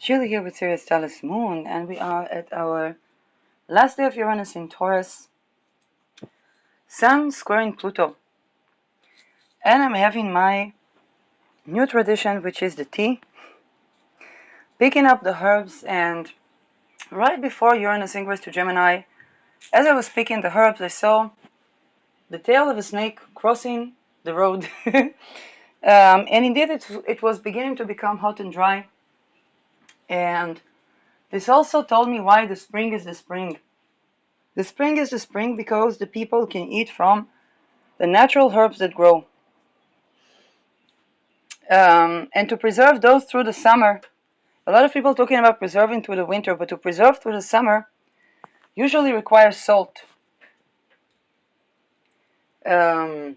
Julie here with Sirius Taurus Moon, and we are at our last day of Uranus in Taurus, Sun squaring Pluto. And I'm having my new tradition, which is the tea, picking up the herbs, and right before Uranus ingress to Gemini, as I was picking the herbs, I saw the tail of a snake crossing the road. And indeed, it was beginning to become hot and dry. And this also told me why the spring is the spring. The spring is the spring because the people can eat from the natural herbs that grow. And to preserve those through the summer, a lot of people talking about preserving through the winter, but to preserve through the summer usually requires salt. Another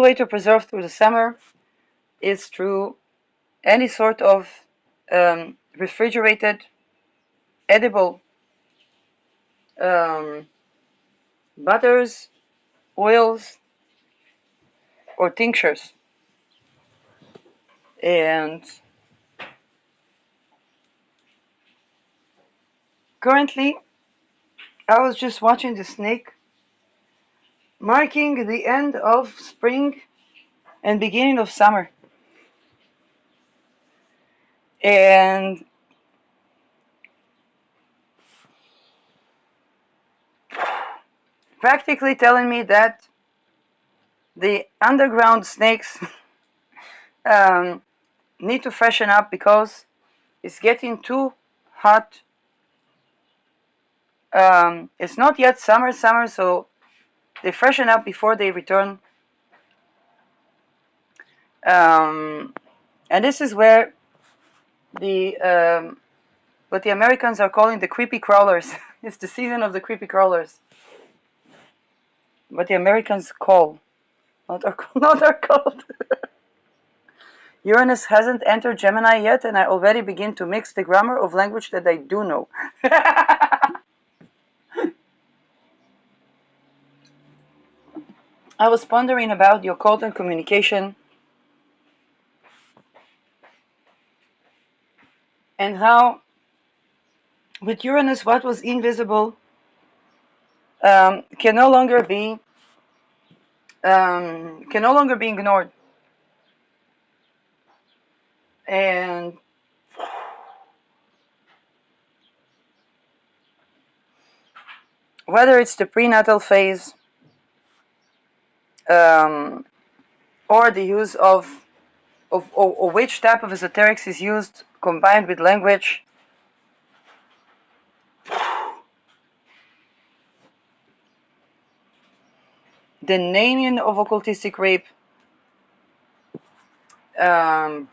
way to preserve through the summer is through any sort of refrigerated, edible butters, oils, or tinctures. And currently, I was just watching the snake marking the end of spring and beginning of summer. And practically telling me that the underground snakes need to freshen up because it's getting too hot. It's not yet summer, so they freshen up before they return. And this is where what the Americans are calling the creepy crawlers. It's the season of the creepy crawlers. What the Americans call, not are called. Uranus hasn't entered Gemini yet, and I already begin to mix the grammar of language that I do know. I was pondering about the occult and communication, and how, with Uranus, what was invisible can no longer be ignored. And whether it's the prenatal phase or the use of which type of esoterics is used combined with language, the naming of occultistic rape, and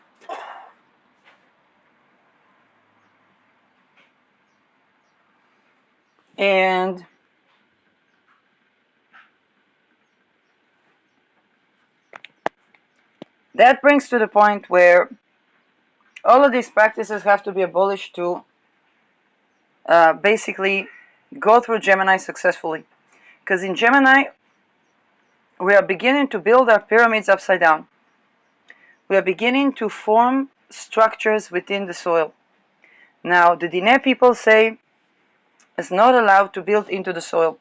that brings to the point where all of these practices have to be abolished to basically go through Gemini successfully. Because in Gemini, we are beginning to build our pyramids upside down. We are beginning to form structures within the soil. Now, the Diné people say it's not allowed to build into the soil.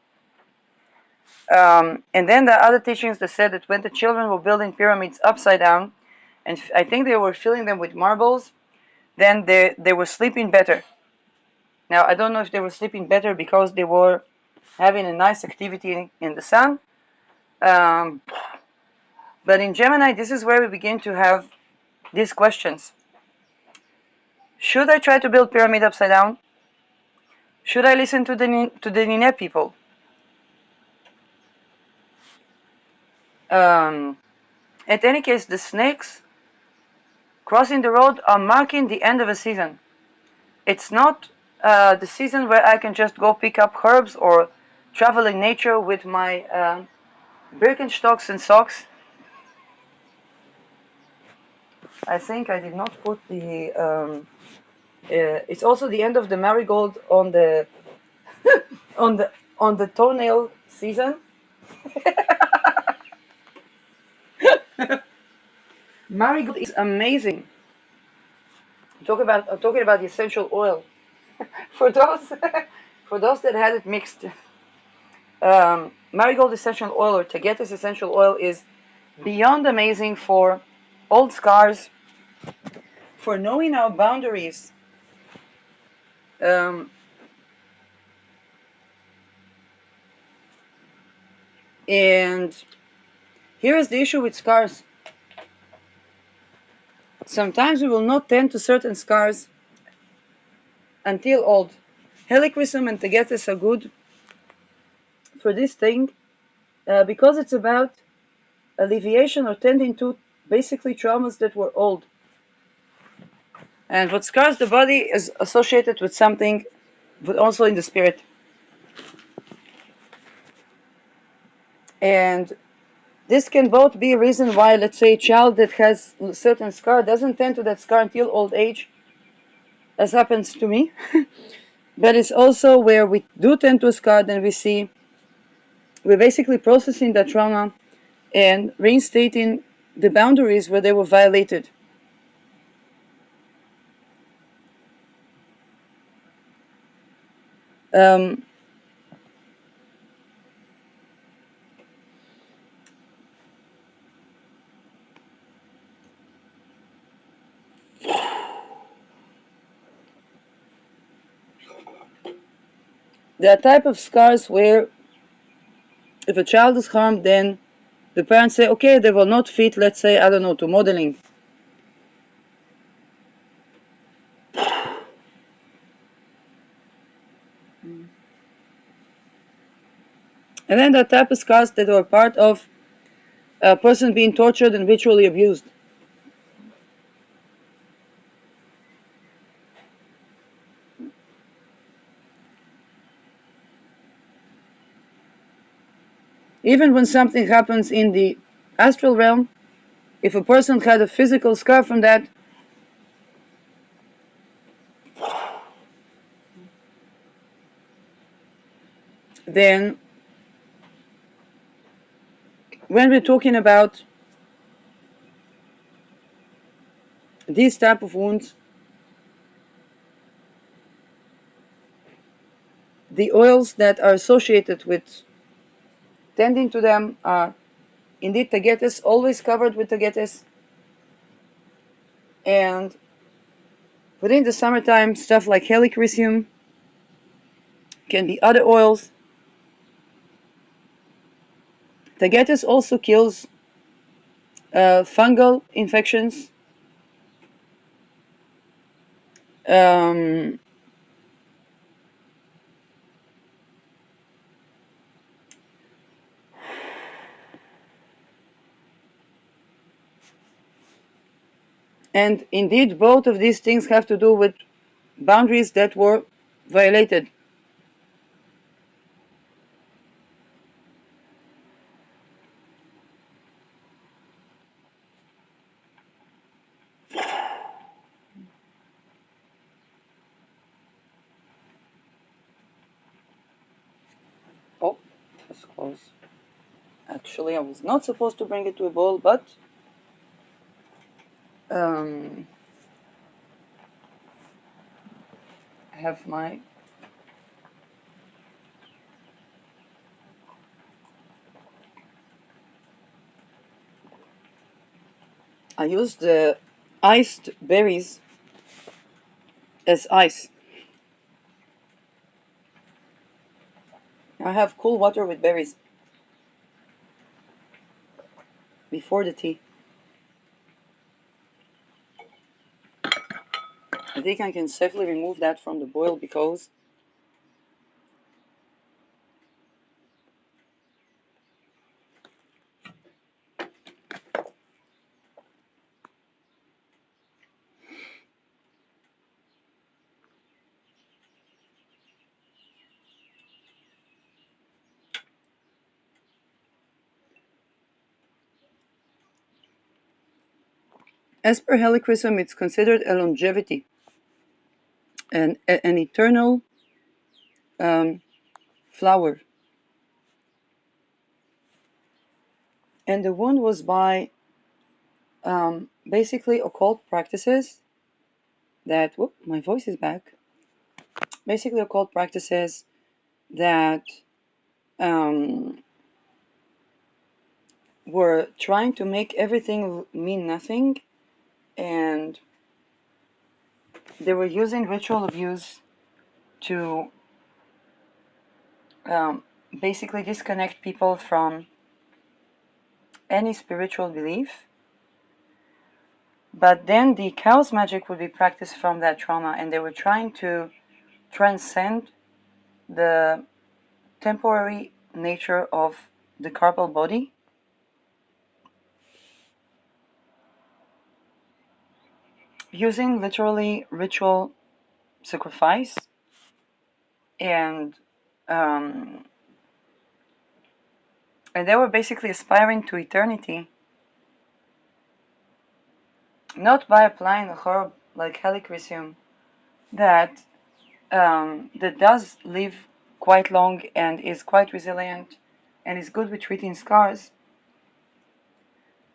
And then there are other teachings that said that when the children were building pyramids upside down, and I think they were filling them with marbles, then they were sleeping better. Now, I don't know if they were sleeping better because they were having a nice activity in the sun. But in Gemini, this is where we begin to have these questions. Should I try to build pyramid upside down? Should I listen to the Niné people? At any case, the snakes crossing the road are marking the end of a season. It's not the season where I can just go pick up herbs or travel in nature with my Birkenstocks and socks. I think I did not put the. It's also the end of the marigold on the on the toenail season. Marigold is amazing. talking about the essential oil. For those for those that had it mixed, marigold essential oil or tagetes essential oil is beyond amazing for old scars, for knowing our boundaries. Um, and here is the issue with scars. Sometimes we will not tend to certain scars until old. Helichrysum and tagetes are good for this thing because it's about alleviation or tending to basically traumas that were old. And what scars the body is associated with something, but also in the spirit. And this can both be a reason why, let's say, a child that has a certain scar doesn't tend to that scar until old age, as happens to me. But it's also where we do tend to a scar, then we're basically processing that trauma and reinstating the boundaries where they were violated. Um, there are type of scars where if a child is harmed, then the parents say, okay, they will not fit, let's say, I don't know, to modeling. And then there are type of scars that were part of a person being tortured and ritually abused. Even when something happens in the astral realm, if a person had a physical scar from that, then when we're talking about these type of wounds, the oils that are associated with tending to them are indeed tagetes, always covered with tagetes, and within the summertime, stuff like helichrysum, can be other oils. Tagetes also kills fungal infections. Um, and indeed, both of these things have to do with boundaries that were violated. Oh, that's close. Actually, I was not supposed to bring it to a bowl, but I have my I used the iced berries as ice. I have cool water with berries before the tea. I think I can safely remove that from the boil because as per helichrysum, it's considered a longevity and an eternal flower. And the wound was by basically occult practices that, whoop, my voice is back. Basically, occult practices that were trying to make everything mean nothing, and they were using ritual abuse to basically disconnect people from any spiritual belief. But then the chaos magic would be practiced from that trauma, and they were trying to transcend the temporary nature of the corporal body using literally ritual sacrifice, and um, and they were basically aspiring to eternity, not by applying a herb like helichrysum that that does live quite long and is quite resilient and is good with treating scars,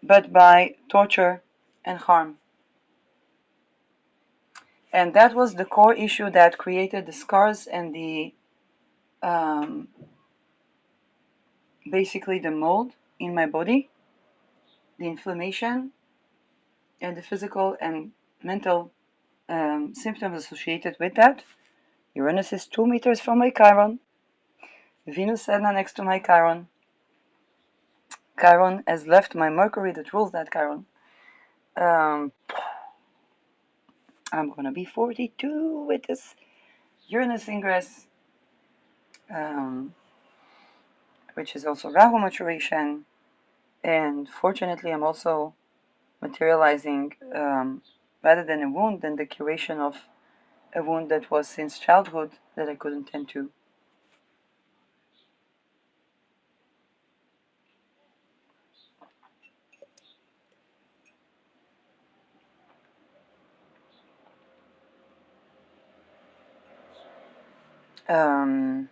but by torture and harm. And that was the core issue that created the scars and the um, basically the mold in my body, the inflammation, and the physical and mental symptoms associated with that. Uranus is 2 meters from my Chiron. Venus Sedna next to my Chiron. Chiron has left my Mercury that rules that Chiron. Um, I'm gonna be 42 with this Uranus ingress, um, which is also Rahu maturation. And fortunately, I'm also materializing, rather than a wound, than the curation of a wound that was since childhood that I couldn't tend to. Um,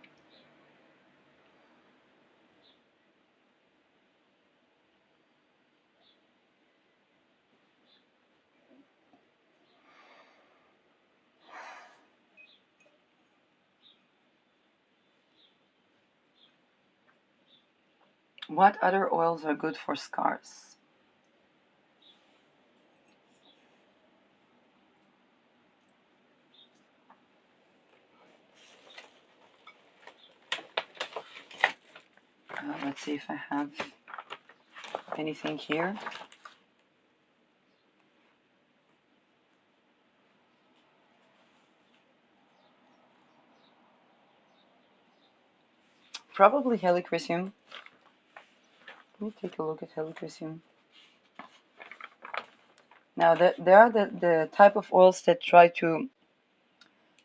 what other oils are good for scars? Let's see if I have anything here. Probably helichrysum. Let me take a look at helichrysum. Now, there are the type of oils that try to,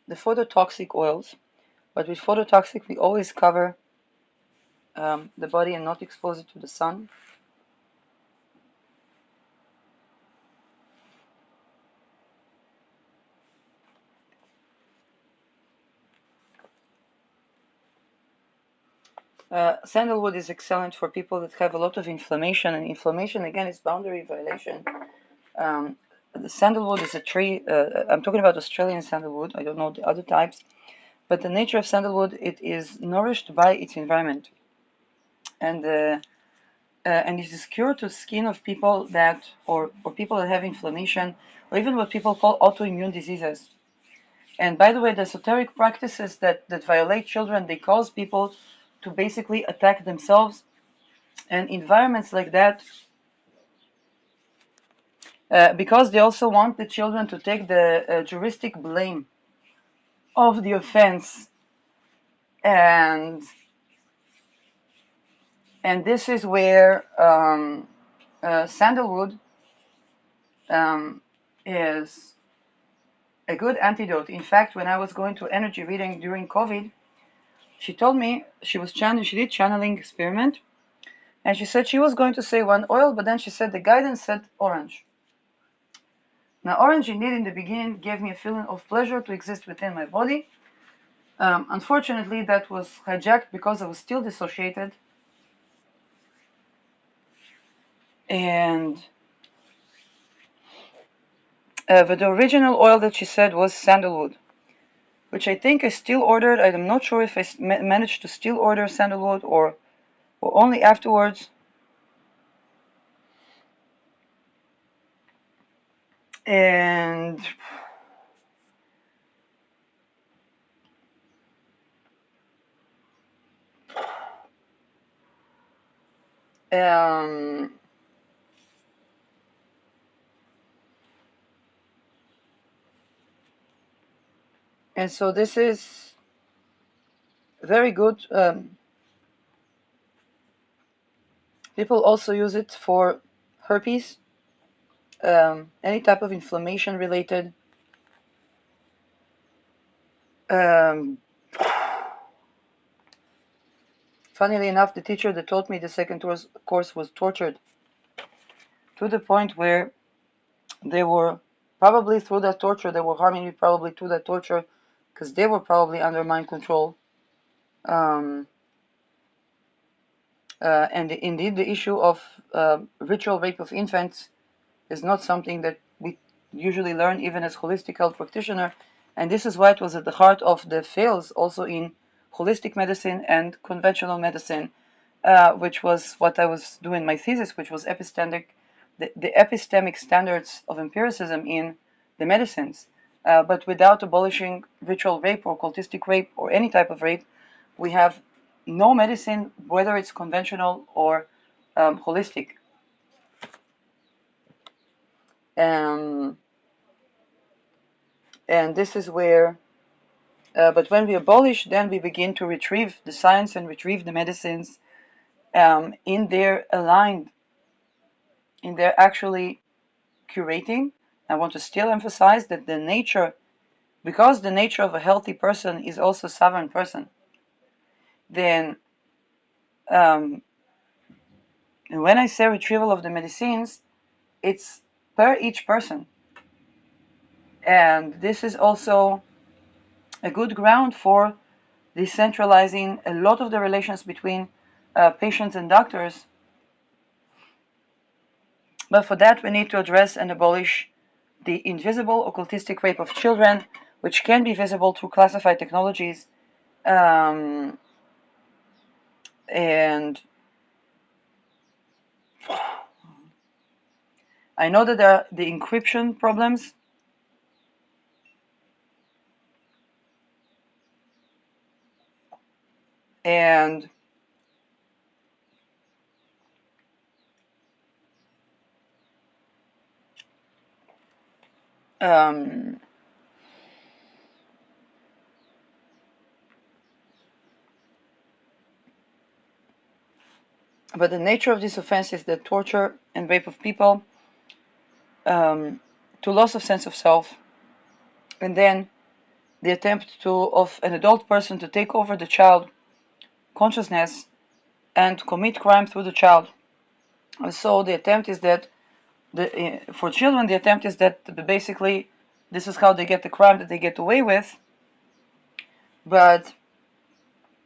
the phototoxic oils, but with phototoxic we always cover the body and not expose it to the sun. Sandalwood is excellent for people that have a lot of inflammation, and inflammation again is boundary violation. The sandalwood is a tree. I'm talking about Australian sandalwood. I don't know the other types, but the nature of sandalwood, it is nourished by its environment, and it is cure to skin of people that or people that have inflammation, or even what people call autoimmune diseases. And by the way, the esoteric practices that violate children, they cause people to basically attack themselves, and environments like that, because they also want the children to take the juristic blame of the offense, and this is where sandalwood is a good antidote. In fact, when I was going to energy reading during COVID, she told me she did channeling experiment, and she said she was going to say one oil, but then she said the guidance said orange. Now, orange indeed in the beginning gave me a feeling of pleasure to exist within my body. Unfortunately, that was hijacked because I was still dissociated, and But the original oil that she said was sandalwood, which I think I still ordered. I'm not sure if I managed to still order sandalwood or only afterwards. And um, and so this is very good. People also use it for herpes, any type of inflammation related. Um, Funnily enough, the teacher that taught me the second course was tortured to the point where they were probably through that torture, they were harming me probably through that torture because they were probably under mind control. Um, and indeed, the issue of ritual rape of infants is not something that we usually learn even as holistic health practitioner. And this is why it was at the heart of the fails also in holistic medicine and conventional medicine, which was what I was doing my thesis, which was the epistemic standards of empiricism in the medicines. But without abolishing ritual rape or cultistic rape or any type of rape, we have no medicine, whether it's conventional or holistic. Um, and this is where, but when we abolish, then we begin to retrieve the science and retrieve the medicines in their aligned, in their actually curating. I want to still emphasize that the nature, because the nature of a healthy person is also a sovereign person, then um, when I say retrieval of the medicines, it's per each person. And this is also a good ground for decentralizing a lot of the relations between patients and doctors. But for that, we need to address and abolish the invisible occultistic rape of children, which can be visible through classified technologies. And I know that there are the encryption problems. And um, but the nature of this offense is the torture and rape of people to loss of sense of self, and then the attempt of an adult person to take over the child consciousness and commit crime through the child. So the attempt is that for children, the attempt is that basically this is how they get the crime that they get away with. But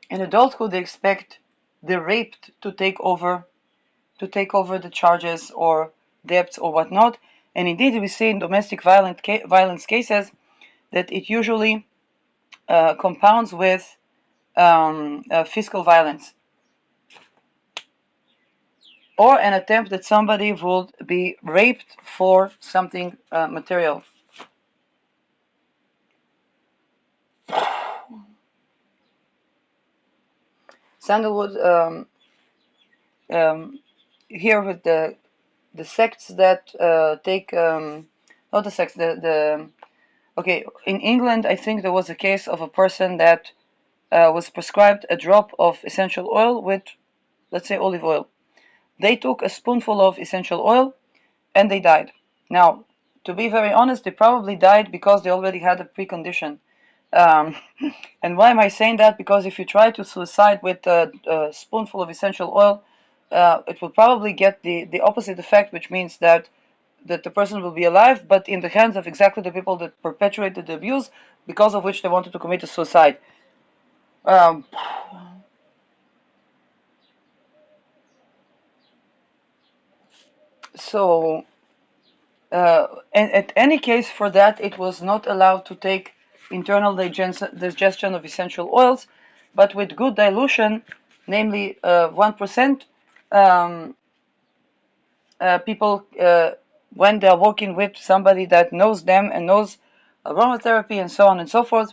in adulthood, they expect the raped to take over the charges or debts or whatnot. And indeed, we see in domestic violence cases that it usually compounds with fiscal violence or an attempt that somebody would be raped for something material. Sandalwood here with the sects that take not the sects the okay, in England I think there was a case of a person that was prescribed a drop of essential oil with, let's say, olive oil. They took a spoonful of essential oil and they died. Now, to be very honest, they probably died because they already had a precondition. Um, and why am I saying that? Because if you try to suicide with a spoonful of essential oil, it will probably get the opposite effect, which means that the person will be alive, but in the hands of exactly the people that perpetuated the abuse, because of which they wanted to commit a suicide. Um, so and at any case for that, it was not allowed to take internal digestion of essential oils, but with good dilution, namely 1%, people, when they are working with somebody that knows them and knows aromatherapy and so on and so forth,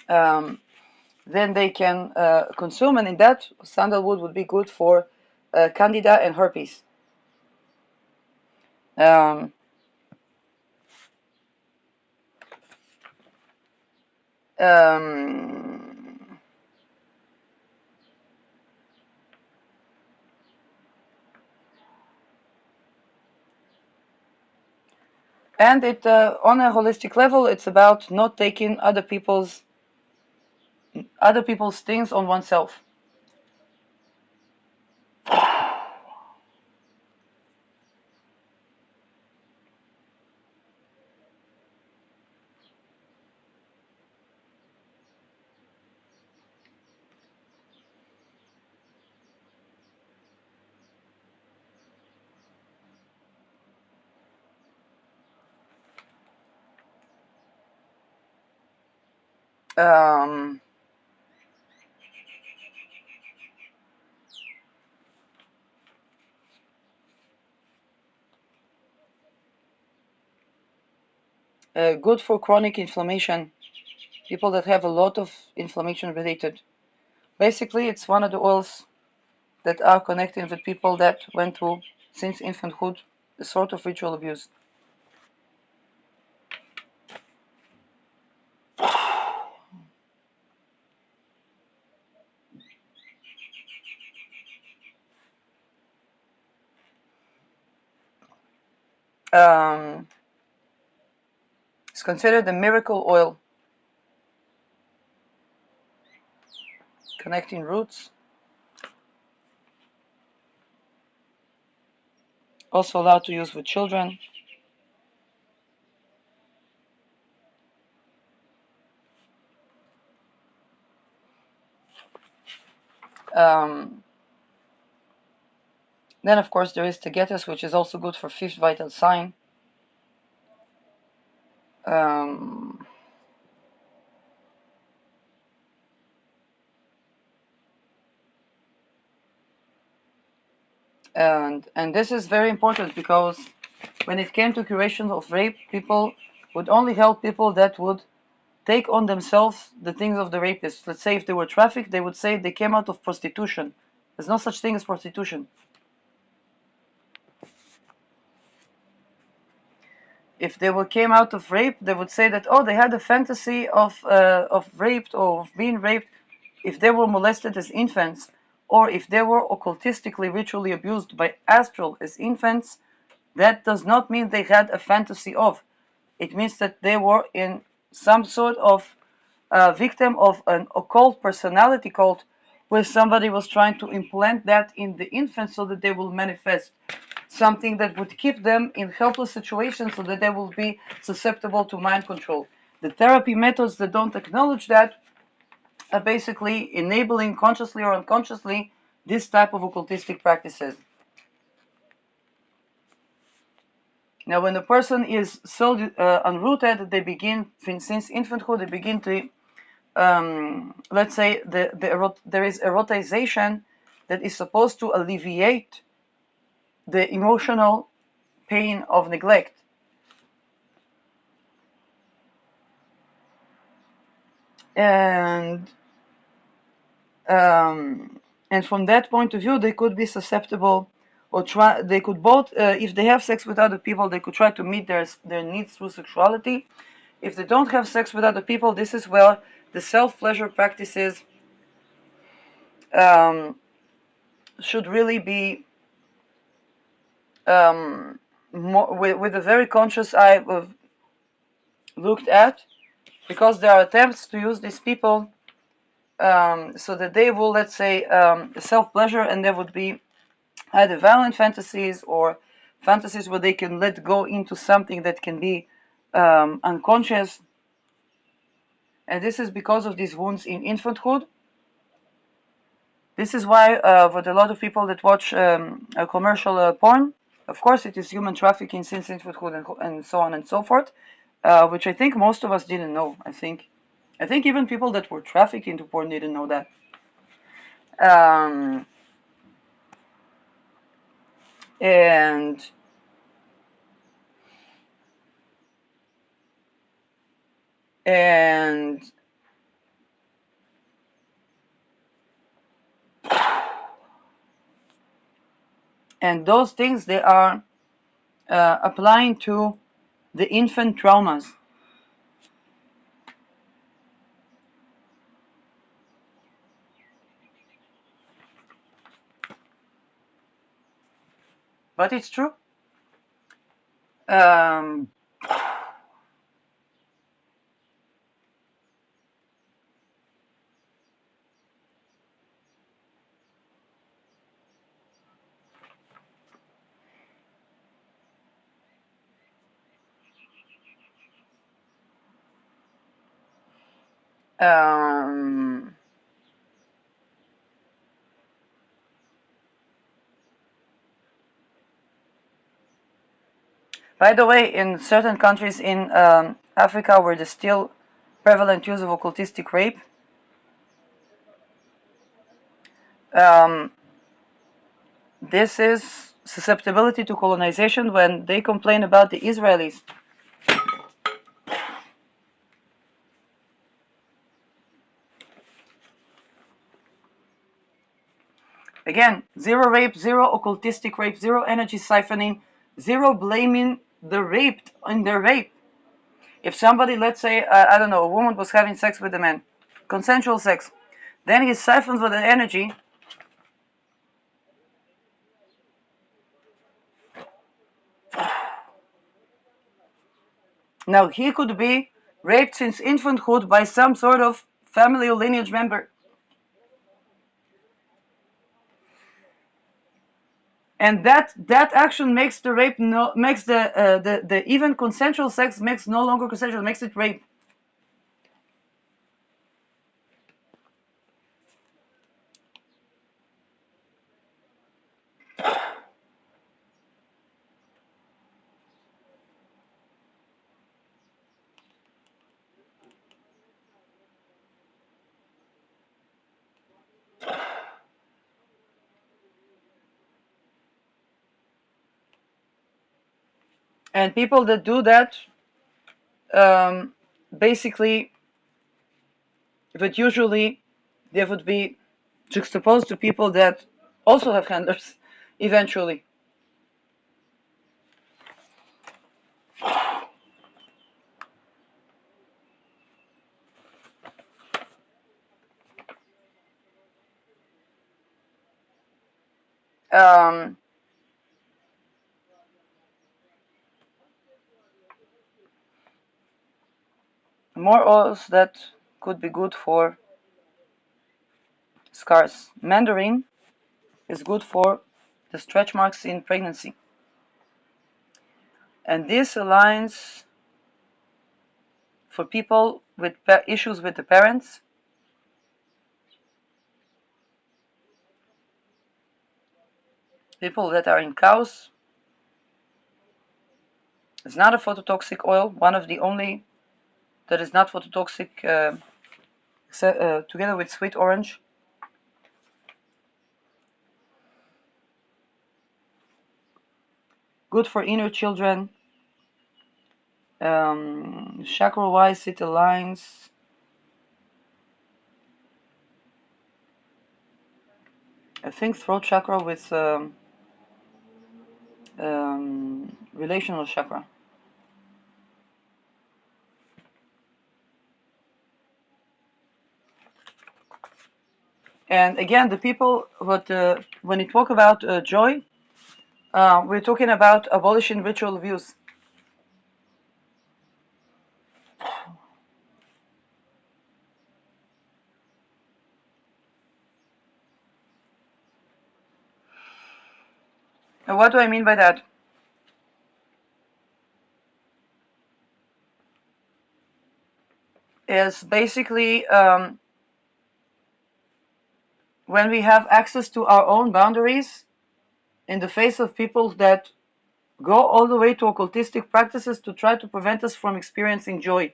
then they can consume, and in that, sandalwood would be good for candida and herpes. Um, um, and it on a holistic level, it's about not taking other people's things on oneself. Um, Good for chronic inflammation. People that have a lot of inflammation related. Basically, it's one of the oils that are connecting with people that went through, since infanthood, a sort of ritual abuse. Um, it's considered a miracle oil, connecting roots. Also allowed to use with children. Um, then, of course, there is Tagetes, which is also good for fifth vital sign. Um, and this is very important because when it came to curation of rape, people would only help people that would take on themselves the things of the rapist. Let's say if they were trafficked, they would say they came out of prostitution. There's no such thing as prostitution. If they came out of rape, they would say that, oh, they had a fantasy of raped or of being raped. If they were molested as infants, or if they were occultistically ritually abused by astral as infants, that does not mean they had a fantasy of. It means that they were in some sort of victim of an occult personality cult, where somebody was trying to implant that in the infant so that they will manifest something that would keep them in helpless situations so that they will be susceptible to mind control. The therapy methods that don't acknowledge that are basically enabling, consciously or unconsciously, this type of occultistic practices. Now, when a person is so unrooted, they begin, since infanthood, they begin to, let's say, there is erotization that is supposed to alleviate the emotional pain of neglect. And and from that point of view, they could be susceptible, or try. They could both, if they have sex with other people, they could try to meet their needs through sexuality. If they don't have sex with other people, this is where the self-pleasure practices um, should really be with a very conscious eye looked at, because there are attempts to use these people so that they will, let's say, self-pleasure, and there would be either violent fantasies or fantasies where they can let go into something that can be unconscious. And this is because of these wounds in infanthood. This is why with a lot of people that watch commercial porn, Of course, it is human trafficking since infanthood and so on and so forth, which I think most of us didn't know. I think even people that were trafficked into porn didn't know that. Um, and and and those things, they are applying to the infant traumas. But it's true. Um, um, by the way, in certain countries in Africa where there's still prevalent use of occultistic rape, um, this is susceptibility to colonization. When they complain about the Israelis, again, zero rape, zero occultistic rape, zero energy siphoning, zero blaming the raped in their rape. If somebody, let's say, I don't know, a woman was having sex with a man, consensual sex, then he siphons with the energy. Now, he could be raped since infanthood by some sort of family or lineage member. And that action makes the rape makes the even consensual sex makes no longer consensual, makes it rape. And people that do that, basically, but usually they would be juxtaposed to people that also have handlers eventually. Um, more oils that could be good for scars. Mandarin is good for the stretch marks in pregnancy. And this aligns for people with issues with the parents, people that are in cows. It's not a phototoxic oil, one of the only that is not phototoxic, together with sweet orange. Good for inner children. Chakra-wise, it aligns. I think throat chakra with relational chakra. And again, the people, when you talk about joy, we're talking about abolishing ritual abuse. And what do I mean by that? Is basically when we have access to our own boundaries in the face of people that go all the way to occultistic practices to try to prevent us from experiencing joy.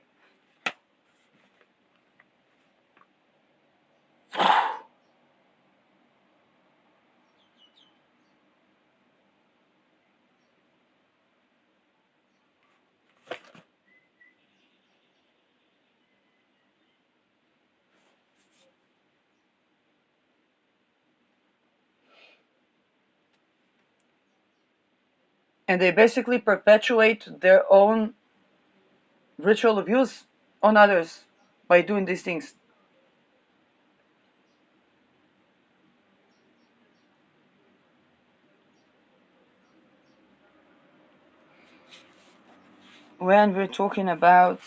And they basically perpetuate their own ritual abuse on others by doing these things. When we're talking about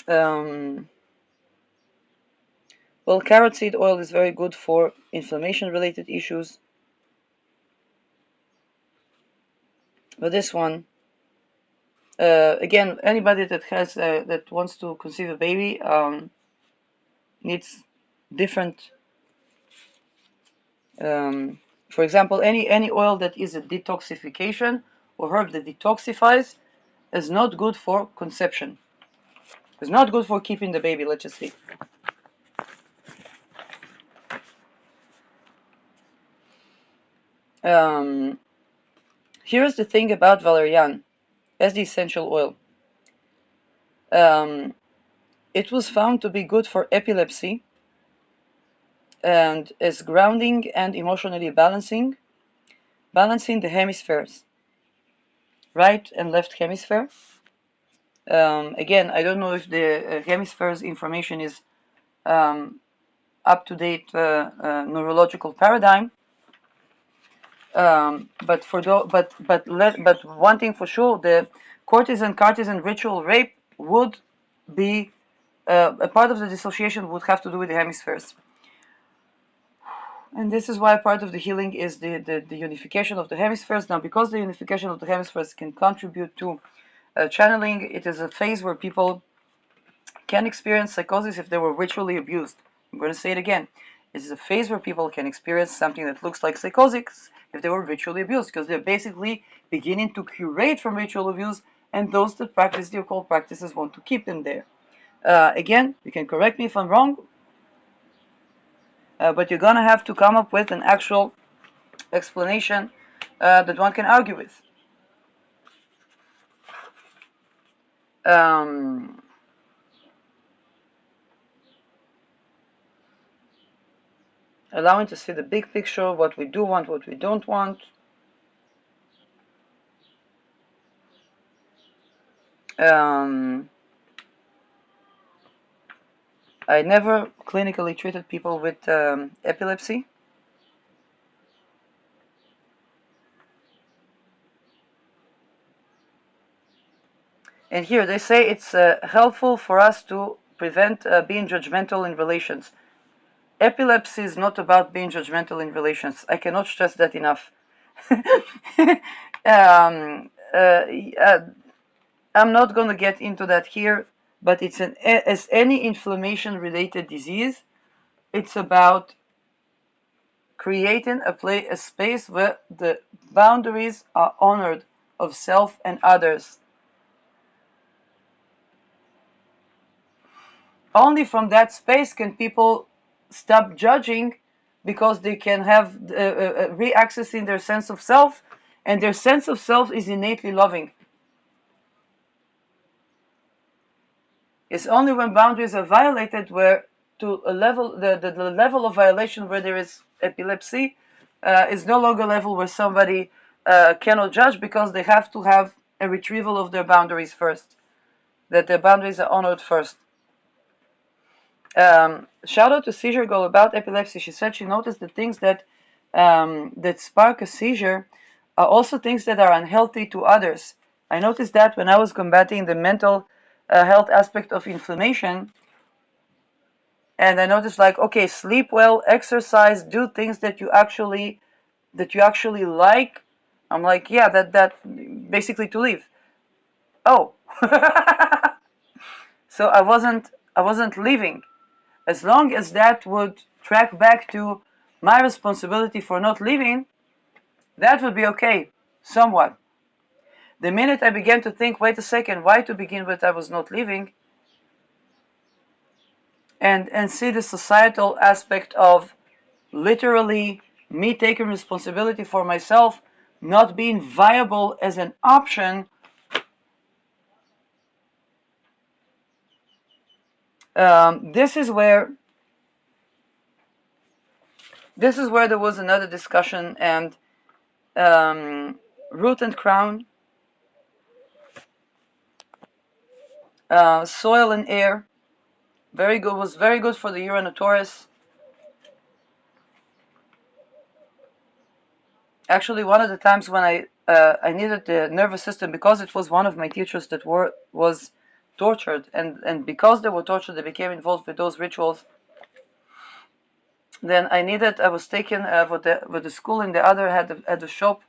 um, well, carrot seed oil is very good for inflammation related issues. But this one, again, anybody that has that wants to conceive a baby needs different. For example, any oil that is a detoxification or herb that detoxifies is not good for conception. It's not good for keeping the baby. Let's just say. Here's the thing about valerian as the essential oil. It was found to be good for epilepsy and is grounding and emotionally balancing the hemispheres, right and left hemisphere. Again, I don't know if the hemispheres information is up-to-date neurological paradigm. But one thing for sure, the courtesan ritual rape would be a part of the dissociation would have to do with the hemispheres. And this is why part of the healing is the unification of the hemispheres. Now, because the unification of the hemispheres can contribute to channeling, it is a phase where people can experience psychosis if they were ritually abused. I'm going to say it again. It is a phase where people can experience something that looks like psychosis if they were ritually abused, because they're basically beginning to curate from ritual abuse, and those that practice the occult practices want to keep them there. Again, you can correct me if I'm wrong, but you're going to have to come up with an actual explanation that one can argue with. Allowing to see the big picture, what we do want, what we don't want. I never clinically treated people with epilepsy. And here they say it's helpful for us to prevent being judgmental in relations. Epilepsy is not about being judgmental in relations. I cannot stress that enough. I'm not going to get into that here, but it's as any inflammation-related disease, it's about creating a space where the boundaries are honored of self and others. Only from that space can people stop judging, because they can have re-accessing their sense of self, and their sense of self is innately loving. It's only when boundaries are violated where to a level the level of violation where there is epilepsy is no longer a level where somebody cannot judge, because they have to have a retrieval of their boundaries first, that their boundaries are honored first. Shout out to Seizure Girl about epilepsy. She said she noticed the things that spark a seizure are also things that are unhealthy to others. I noticed that when I was combating the mental health aspect of inflammation, and I noticed, like, okay, sleep well, exercise, do things that you actually like. I'm like, yeah, that basically to live. Oh. So I wasn't leaving. As long as that would track back to my responsibility for not leaving, that would be okay, somewhat. The minute I began to think, wait a second, why to begin with I was not leaving, and see the societal aspect of literally me taking responsibility for myself not being viable as an option, this is where there was another discussion, and root and crown, soil and air, was very good for the Uranus Taurus. Actually, one of the times when I needed the nervous system, because it was one of my teachers that was tortured, and because they were tortured, they became involved with those rituals. Then I was taken with the school in the other had the shop,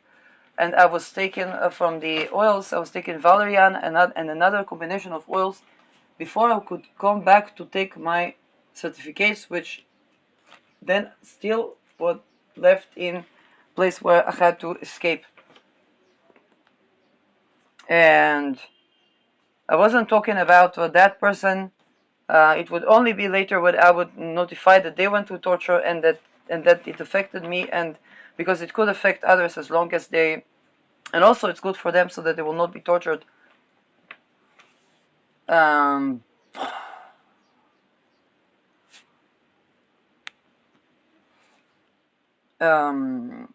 and I was taken from the oils. I was taken valerian and another combination of oils before I could come back to take my certificates, which then still was left in place where I had to escape. And I wasn't talking about that person. It would only be later when I would notify that they went through torture, and that it affected me, and because it could affect others as long as they, and also it's good for them so that they will not be tortured. Um, um,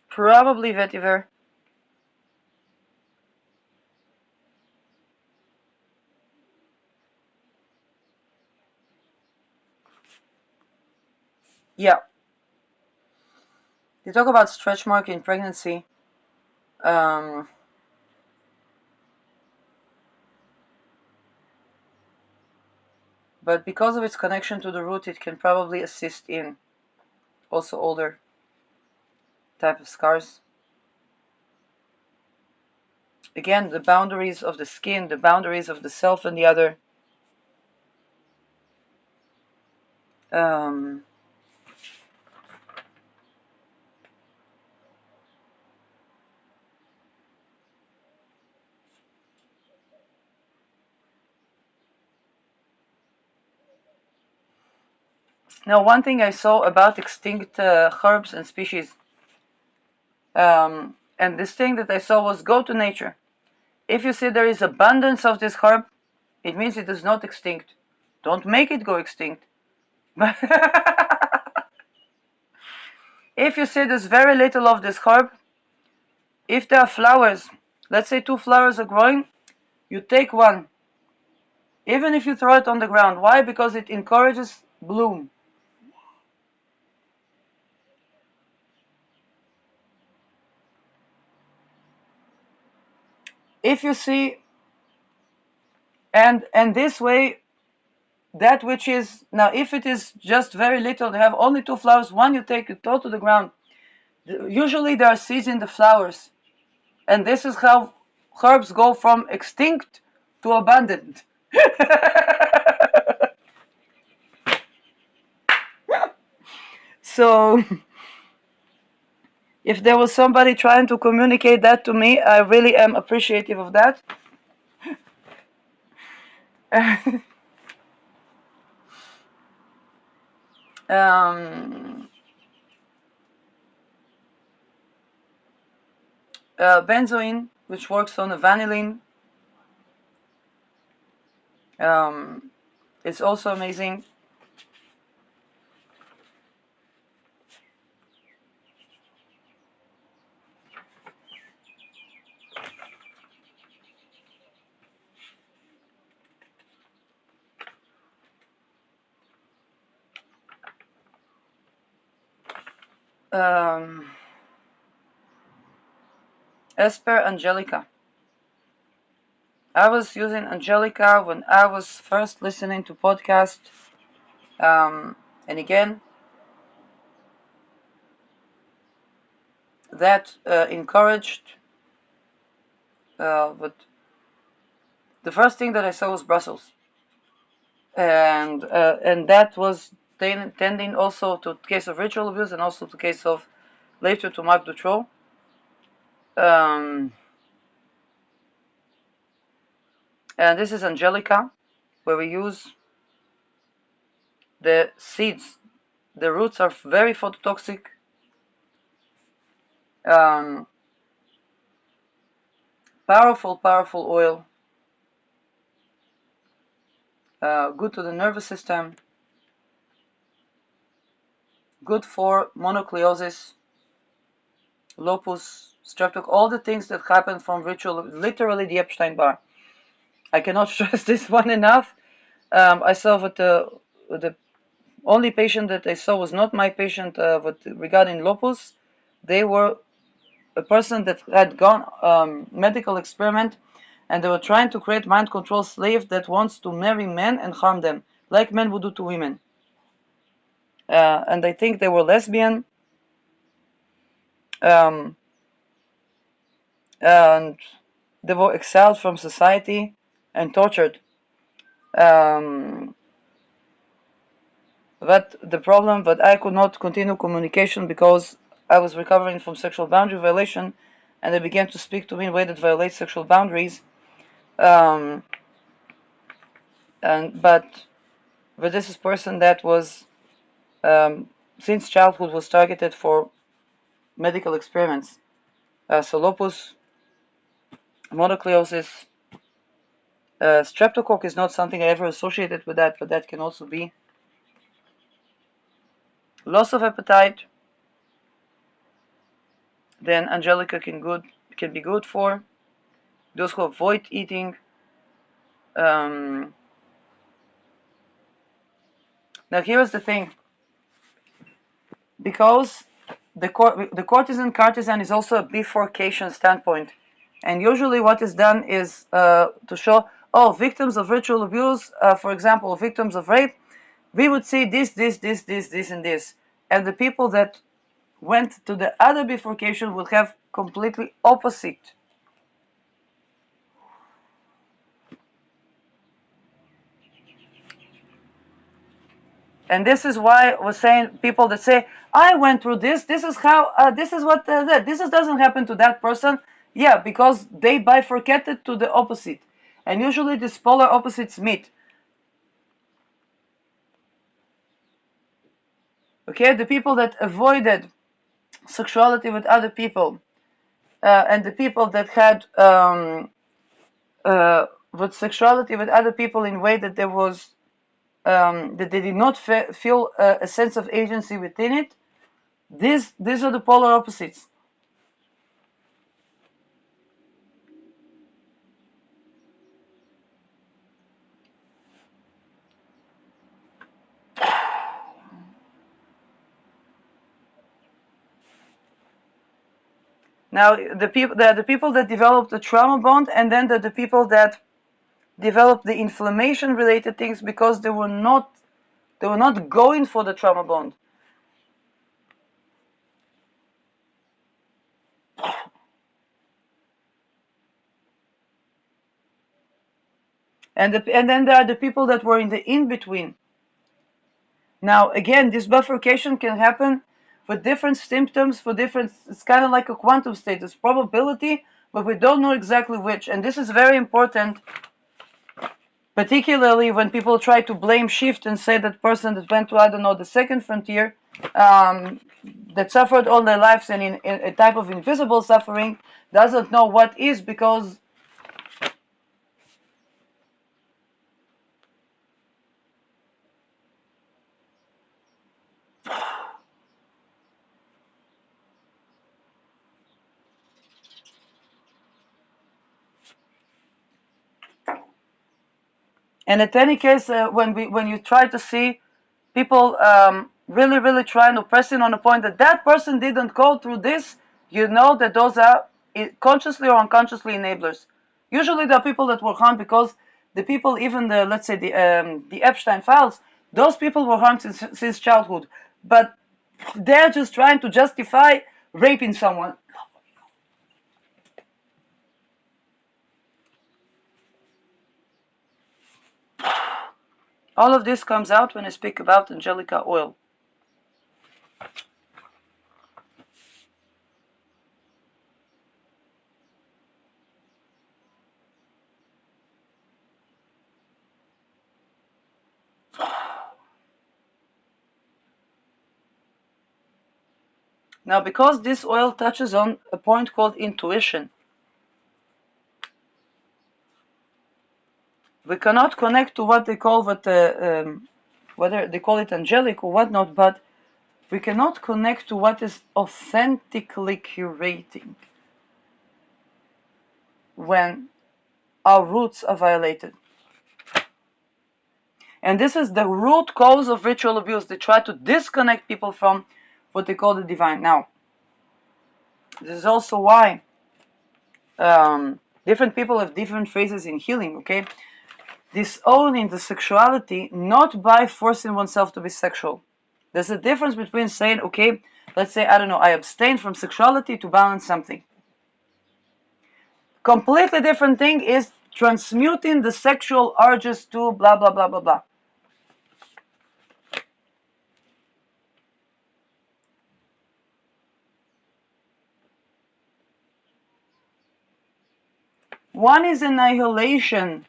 Probably vetiver. Yeah, they talk about stretch mark in pregnancy. Um, but because of its connection to the root, it can probably assist in also older type of scars. Again, the boundaries of the skin, the boundaries of the self and the other. Um, Now, one thing I saw about extinct herbs and species, and this thing that I saw was go to nature. If you see there is abundance of this herb, it means it is not extinct. Don't make it go extinct. If you see there's very little of this herb, if there are flowers, let's say 2 flowers are growing, you take one, even if you throw it on the ground. Why? Because it encourages bloom. If you see, and this way, that which is, now if it is just very little, they have only 2 flowers, one you take, you throw to the ground. Usually there are seeds in the flowers, and this is how herbs go from extinct to abundant. So if there was somebody trying to communicate that to me, I really am appreciative of that. um, Benzoin, which works on a vanillin, is also amazing. Um, Esper Angelica. I was using Angelica when I was first listening to podcasts, um, And again, that encouraged, but the first thing that I saw was Brussels, and that was tending also to case of ritual abuse and also to case of later to Marc Dutroux. And this is Angelica, where we use the seeds. The roots are very phototoxic. Powerful oil. Good to the nervous system. Good for mononucleosis, lupus, streptococcus, all the things that happen from ritual, literally the Epstein Barr. I cannot stress this one enough. I saw that the only patient that I saw was not my patient, but regarding lupus, they were a person that had gone medical experiment, and they were trying to create mind control slave that wants to marry men and harm them, like men would do to women. And I think they were lesbian, and they were exiled from society and tortured. But the problem that I could not continue communication because I was recovering from sexual boundary violation, and they began to speak to me in a way that violates sexual boundaries. But this is person that was since childhood was targeted for medical experiments. So lupus, mononucleosis, streptococcus is not something I ever associated with that, but that can also be loss of appetite. Then Angelica can be good for those who avoid eating. Now here's the thing, because the courtesan is also a bifurcation standpoint, and usually what is done is to show, victims of ritual abuse, for example, victims of rape, we would see this, and this, and the people that went to the other bifurcation would have completely opposite. And this is why I was saying, people that say, I went through this, this is how, this is what, this doesn't happen to that person. Yeah, because they bifurcated to the opposite. And usually these polar opposites meet. Okay, the people that avoided sexuality with other people, and the people that had with sexuality with other people in a way that there was, that they did not feel a sense of agency within it, these are the polar opposites. Now, the people that develop the trauma bond, and then the people that develop the inflammation related things because they were not going for the trauma bond. And then there are the people that were in the in between. Now, again, this bifurcation can happen for different symptoms, for different. It's kind of like a quantum state. It's probability, but we don't know exactly which. And this is very important, particularly when people try to blame shift and say that person that went to, I don't know, the second frontier, that suffered all their lives and in a type of invisible suffering, doesn't know what is, because and in any case, when you try to see people really trying to press in on the point that person didn't go through this, you know that those are consciously or unconsciously enablers. Usually there are people that were harmed because the people, even the, let's say, the Epstein files, Those people were harmed since childhood, but they're just trying to justify raping someone. All of this comes out when I speak about Angelica oil. Now, because this oil touches on a point called intuition, we cannot connect to what they call whether they call it angelic or whatnot, but we cannot connect to what is authentically curating when our roots are violated. And this is the root cause of ritual abuse. They try to disconnect people from what they call the divine. Now, this is also why different people have different phases in healing, okay? Disowning the sexuality not by forcing oneself to be sexual. There's a difference between saying, okay, let's say, I don't know, I abstain from sexuality to balance something. Completely different thing is transmuting the sexual urges to blah, blah, blah, blah, blah. One is annihilation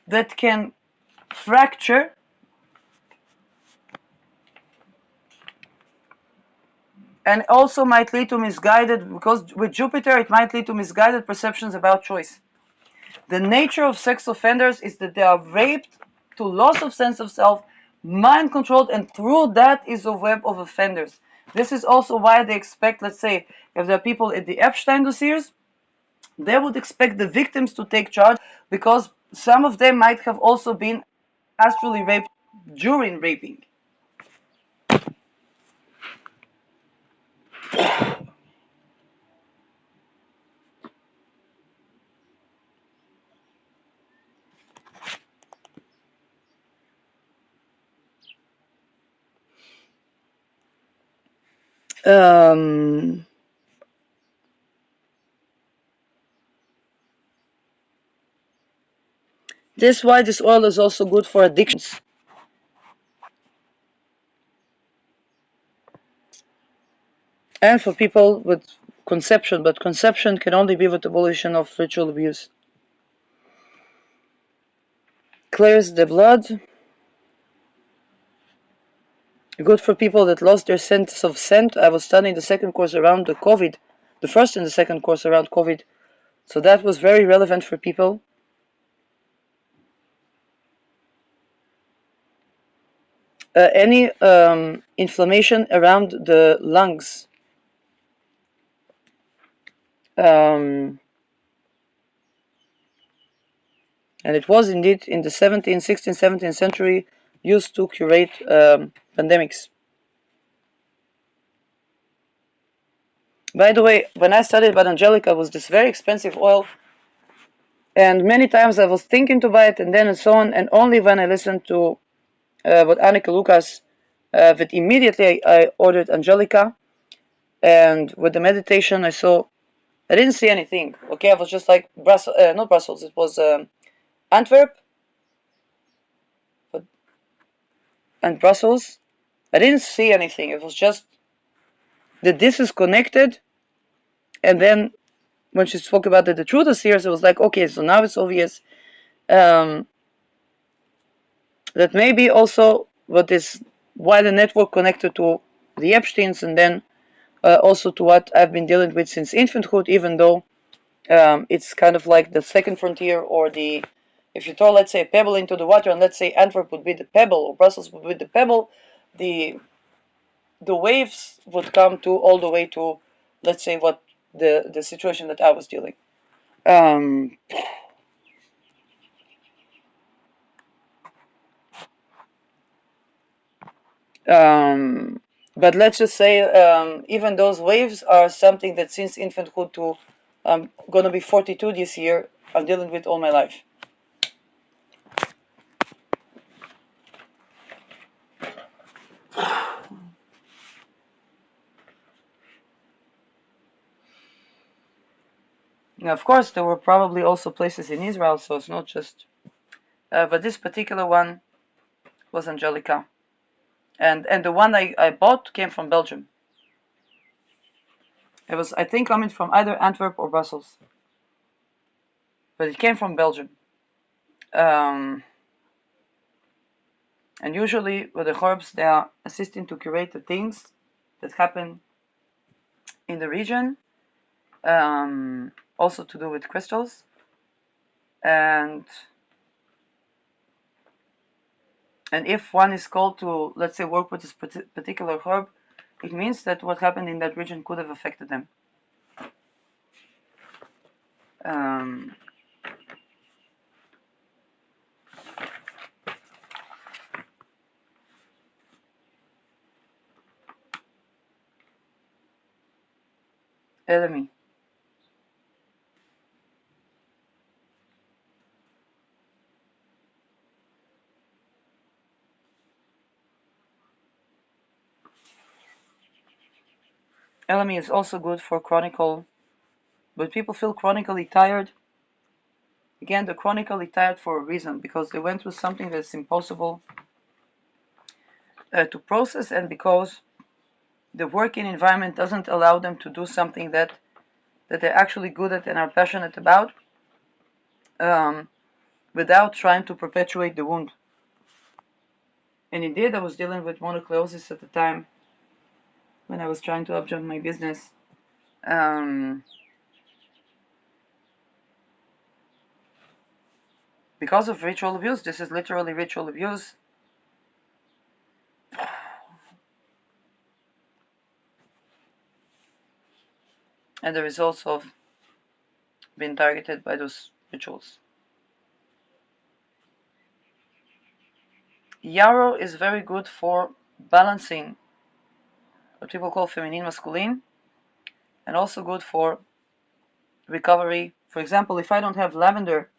that can fracture, and also might lead to misguided, because with Jupiter it might lead to misguided perceptions about choice. The nature of sex offenders is that they are raped to loss of sense of self, mind controlled, and through that is a web of offenders. This is also why they expect, let's say, if there are people at the Epstein dossiers, they would expect the victims to take charge because some of them might have also been astrally raped during raping. Um, this is why this oil is also good for addictions. And for people with conception, but conception can only be with abolition of ritual abuse. Clears the blood. Good for people that lost their sense of scent. I was studying the second course around the COVID, the first and the second course around COVID. So that was very relevant for people. Any inflammation around the lungs. And it was indeed in the 17th, 16th, 17th century used to curate pandemics. By the way, when I studied about Angelica, it was this very expensive oil, and many times I was thinking to buy it and then and so on, and only when I listened to what Annika Lucas, that immediately I ordered Angelica, and with the meditation I didn't see anything, okay, I was just like, not Brussels, it was Antwerp, and Brussels, I didn't see anything, it was just that this is connected, and then when she spoke about the truth is here, so it was like, okay, so now it's obvious that maybe also what is why the network connected to the Epsteins, and then also to what I've been dealing with since infanthood, even though it's kind of like the second frontier, or if you throw, let's say, a pebble into the water, and let's say Antwerp would be the pebble or Brussels would be the pebble, the waves would come to all the way to, let's say, what the situation that I was dealing. Um, Um, but let's just say even those waves are something that since infanthood to I'm gonna be 42 this year, I'm dealing with all my life. Now, of course, there were probably also places in Israel, so it's not just. But this particular one was Angelica, and the one I bought came from Belgium. It was, I think, coming from either Antwerp or Brussels, but it came from Belgium. And usually with the herbs, they are assisting to curate the things that happen in the region, also to do with crystals. And if one is called to, let's say, work with this particular herb, it means that what happened in that region could have affected them. Elemi. Elemi is also good for chronical, but people feel chronically tired. Again, they're chronically tired for a reason, because they went through something that's impossible to process, and because the working environment doesn't allow them to do something that they're actually good at and are passionate about, without trying to perpetuate the wound. And indeed, I was dealing with mononucleosis at the time when I was trying to upjump my business. Because of ritual abuse. This is literally ritual abuse. And the results of being targeted by those rituals. Yarrow is very good for balancing what people call feminine masculine, and also good for recovery. For example, if I don't have lavender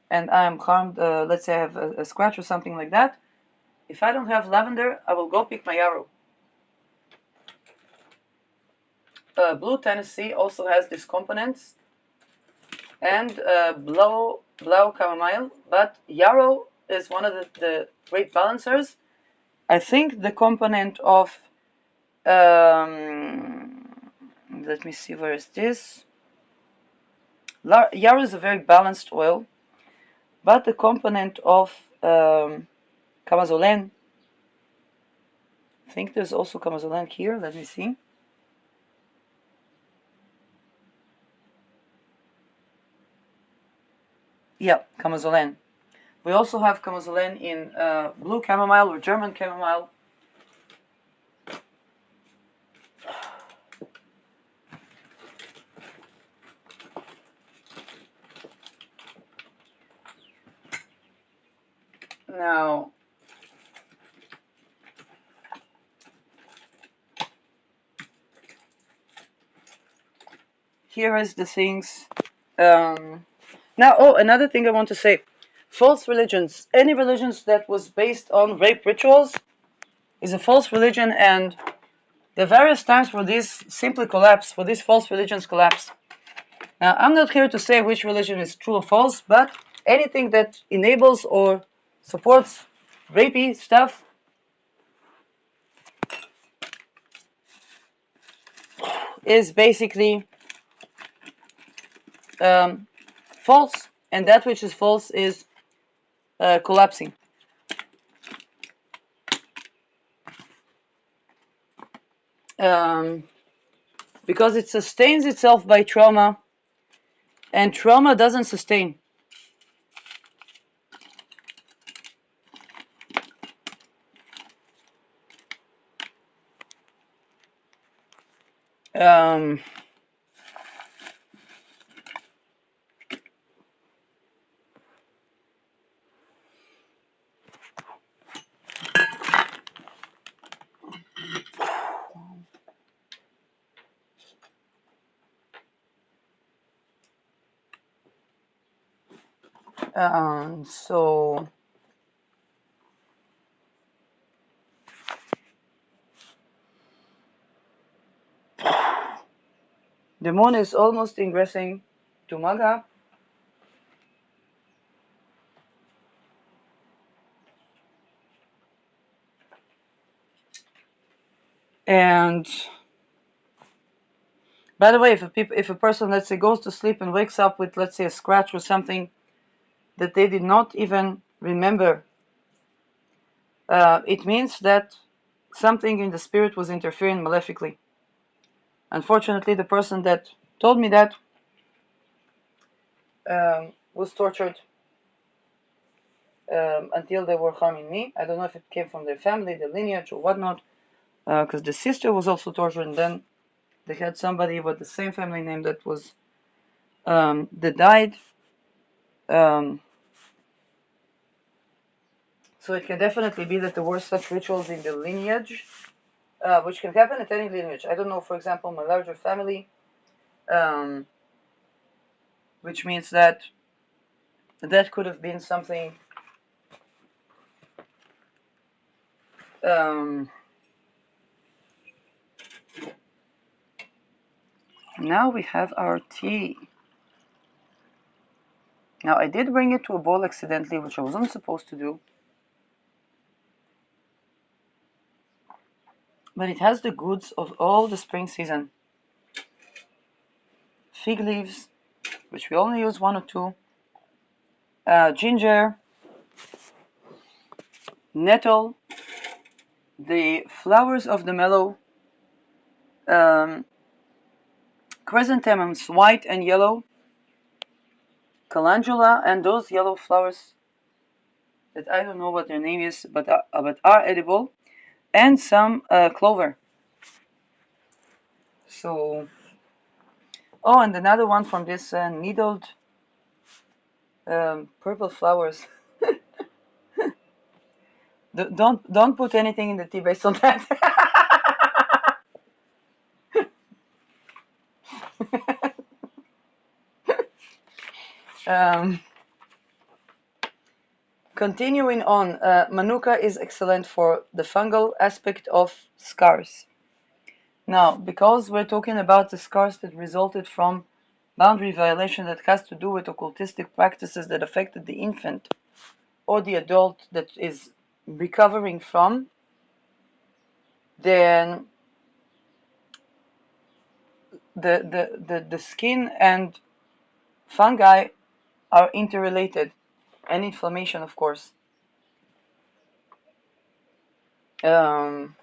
and I'm harmed, let's say I have a scratch or something like that, if I don't have lavender, I will go pick my yarrow. Blue Tennessee also has these components, and blau chamomile, but yarrow is one of the great balancers. I think the component of, let me see, where is this? Yarrow is a very balanced oil, but the component of Camazolen, I think there's also Camazolen here, let me see. Yeah, Camazolen. We also have Camazolen in blue chamomile or German chamomile. Now, here is the things. Now, another thing I want to say. False religions. Any religions that was based on rape rituals is a false religion, and the various times where these simply collapse, where these false religions collapse. Now, I'm not here to say which religion is true or false, but anything that enables or supports rapey stuff is basically false, and that which is false is collapsing. Because it sustains itself by trauma, and trauma doesn't sustain. So the moon is almost ingressing to Maga. And by the way, if a person, let's say, goes to sleep and wakes up with, let's say, a scratch or something that they did not even remember, it means that something in the spirit was interfering malefically. Unfortunately, the person that told me that was tortured until they were harming me. I don't know if it came from their family, their lineage, or whatnot, because the sister was also tortured, and then they had somebody with the same family name that was that died. So it can definitely be that there were such rituals in the lineage, which can happen at any lineage. I don't know, for example, my larger family, which means that that could have been something. Now we have our tea. Now I did bring it to a bowl accidentally, which I wasn't supposed to do. But it has the goods of all the spring season. Fig leaves, which we only use one or two. Ginger, nettle, the flowers of the mallow, chrysanthemums, white and yellow, calendula, and those yellow flowers that I don't know what their name is, but are edible, and some clover. So, oh, and another one from this needled purple flowers. Don't put anything in the tea based on that. um, Continuing on, Manuka is excellent for the fungal aspect of scars. Now, because we're talking about the scars that resulted from boundary violation that has to do with occultistic practices that affected the infant or the adult that is recovering from, then the skin and fungi are interrelated, and inflammation, of course. And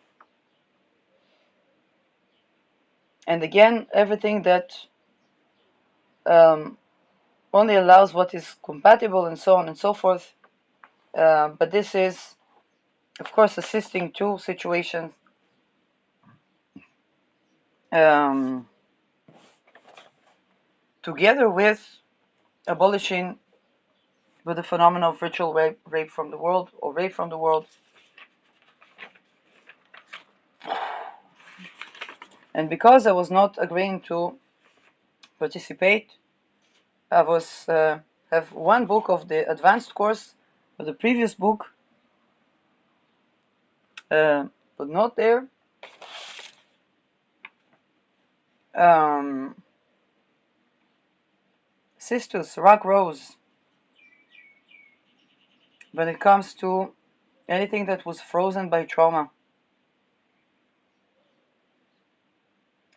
again, everything that only allows what is compatible and so on and so forth. But this is, of course, assisting two situations. Together with abolishing the phenomenon of ritual rape from the world, or rape from the world. And because I was not agreeing to participate, I was have one book of the advanced course, of the previous book, but not there. Cistus, rock rose. When it comes to anything that was frozen by trauma.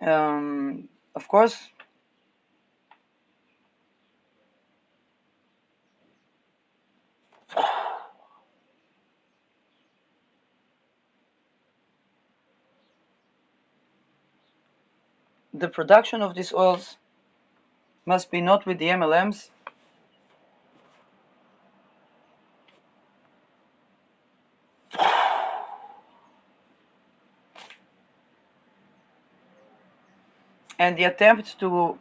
Of course, the production of these oils must be not with the MLMs, and the attempt to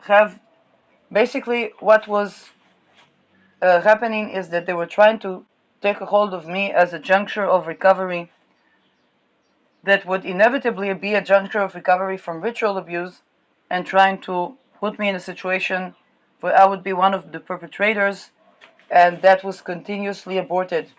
have, basically what was happening is that they were trying to take a hold of me as a juncture of recovery that would inevitably be a juncture of recovery from ritual abuse, and trying to put me in a situation where I would be one of the perpetrators, and that was continuously aborted.